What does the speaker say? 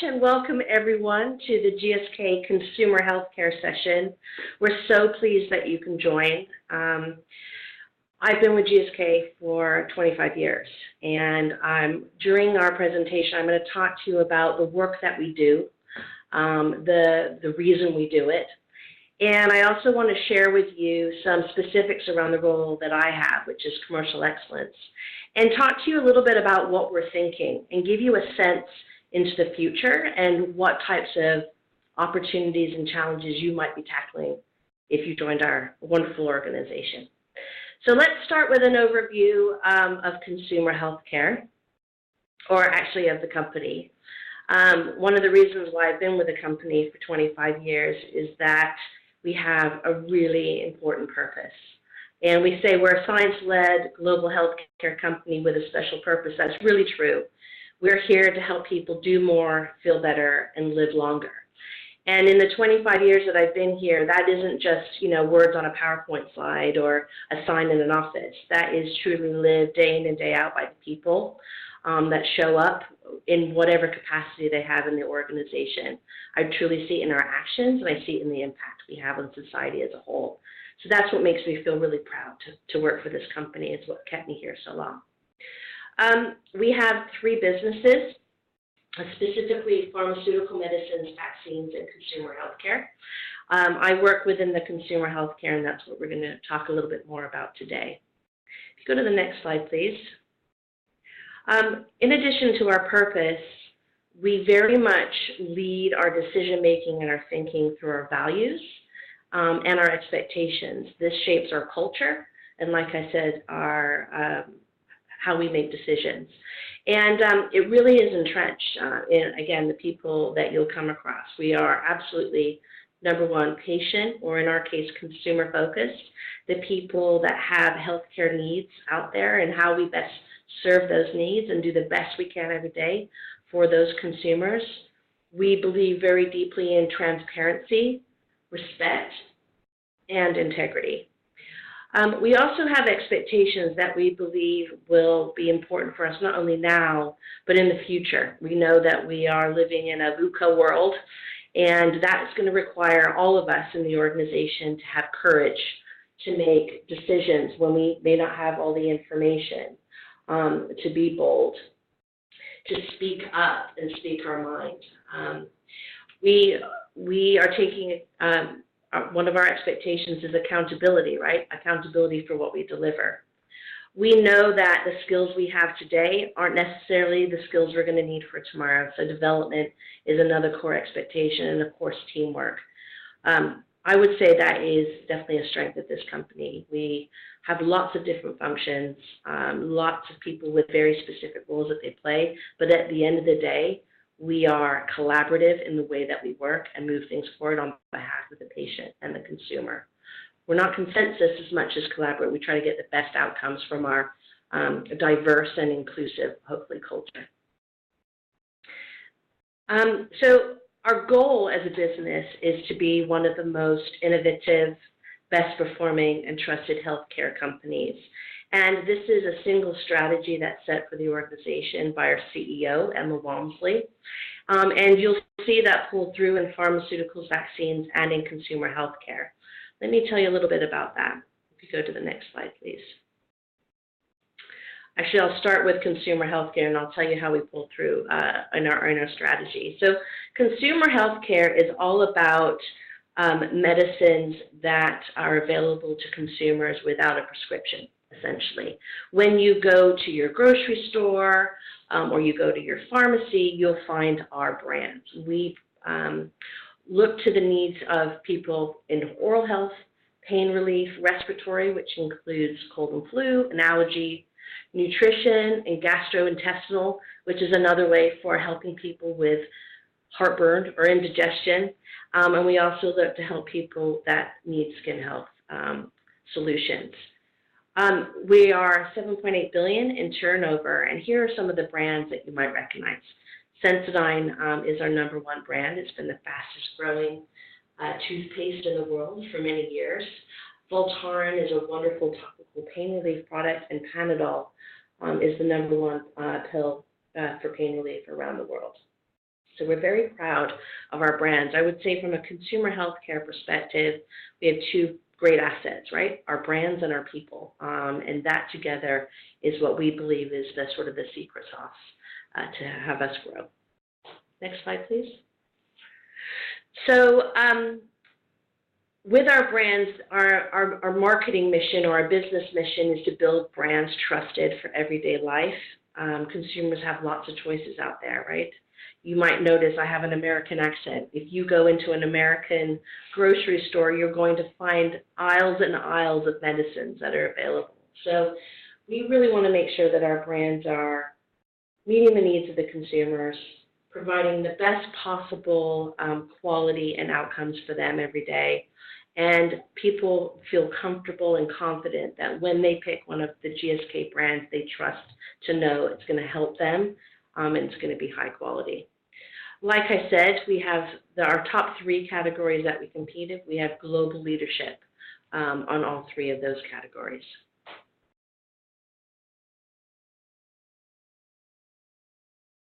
and welcome everyone to the GSK Consumer Healthcare session. We're so pleased that you can join. I've been with GSK for 25 years, and during our presentation, I'm going to talk to you about the work that we do, the reason we do it, and I also want to share with you some specifics around the role that I have, which is commercial excellence, and talk to you a little bit about what we're thinking and give you a sense into the future and what types of opportunities and challenges you might be tackling if you joined our wonderful organization. So let's start with an overview of consumer healthcare, or actually of the company. One of the reasons why I've been with the company for 25 years is that we have a really important purpose. And we say we're a science-led global healthcare company with a special purpose. That's really true. We're here to help people do more, feel better, and live longer. And in the 25 years that I've been here, that isn't just, words on a PowerPoint slide or a sign in an office. That is truly lived day in and day out by the people that show up in whatever capacity they have in the organization. I truly see it in our actions, and I see it in the impact we have on society as a whole. So that's what makes me feel really proud to work for this company. It's what kept me here so long. We have three businesses, specifically pharmaceutical medicines, vaccines, and consumer healthcare. I work within the consumer healthcare, and that's what we're going to talk a little bit more about today. If you go to the next slide, please. In addition to our purpose, we very much lead our decision-making and our thinking through our values and our expectations. This shapes our culture, and like I said, our how we make decisions. And it really is entrenched in, again, the people that you'll come across. We are absolutely, number one, patient, or in our case, consumer focused, the people that have healthcare needs out there and how we best serve those needs and do the best we can every day for those consumers. We believe very deeply in transparency, respect, and integrity. We also have expectations that we believe will be important for us not only now, but in the future. We know that we are living in a VUCA world, and that's going to require all of us in the organization to have courage to make decisions when we may not have all the information, to be bold, to speak up and speak our mind. We are taking one of our expectations is accountability, right? Accountability for what we deliver. We know that the skills we have today aren't necessarily the skills we're going to need for tomorrow, so development is another core expectation, and of course, teamwork. I would say that is definitely a strength of this company. We have lots of different functions, lots of people with very specific roles that they play, but at the end of the day, we are collaborative in the way that we work and move things forward on behalf of the patient and the consumer. We're not consensus as much as collaborative. We try to get the best outcomes from our diverse and inclusive, hopefully, culture. So our goal as a business is to be one of the most innovative, best performing, and trusted healthcare companies. And this is a single strategy that's set for the organization by our CEO, Emma Walmsley. And you'll see that pull through in pharmaceuticals, vaccines, and in consumer healthcare. Let me tell you a little bit about that. If you go to the next slide, please. Actually, I'll start with consumer healthcare, and I'll tell you how we pull through in our strategy. So consumer healthcare is all about medicines that are available to consumers without a prescription. Essentially, when you go to your grocery store or you go to your pharmacy, you'll find our brands. We look to the needs of people in oral health, pain relief, respiratory, which includes cold and flu, and allergy, nutrition, and gastrointestinal, which is another way for helping people with heartburn or indigestion. And we also look to help people that need skin health solutions. We are $7.8 billion in turnover, and here are some of the brands that you might recognize. Sensodyne is our #1 brand. It's been the fastest growing toothpaste in the world for many years. Voltaren is a wonderful topical pain relief product, and Panadol is the #1 pill for pain relief around the world. So we're very proud of our brands. I would say from a consumer healthcare perspective, we have two great assets, right? Our brands and our people. And that together is what we believe is the sort of the secret sauce to have us grow. Next slide, please. So with our brands, our marketing mission or our business mission is to build brands trusted for everyday life. Consumers have lots of choices out there, right? You might notice I have an American accent. If you go into an American grocery store, you're going to find aisles and aisles of medicines that are available. So we really want to make sure that our brands are meeting the needs of the consumers, providing the best possible quality and outcomes for them every day. And people feel comfortable and confident that when they pick one of the GSK brands, they trust to know it's going to help them and it's going to be high quality. Like I said, we have our top three categories that we compete in. We have global leadership on all three of those categories.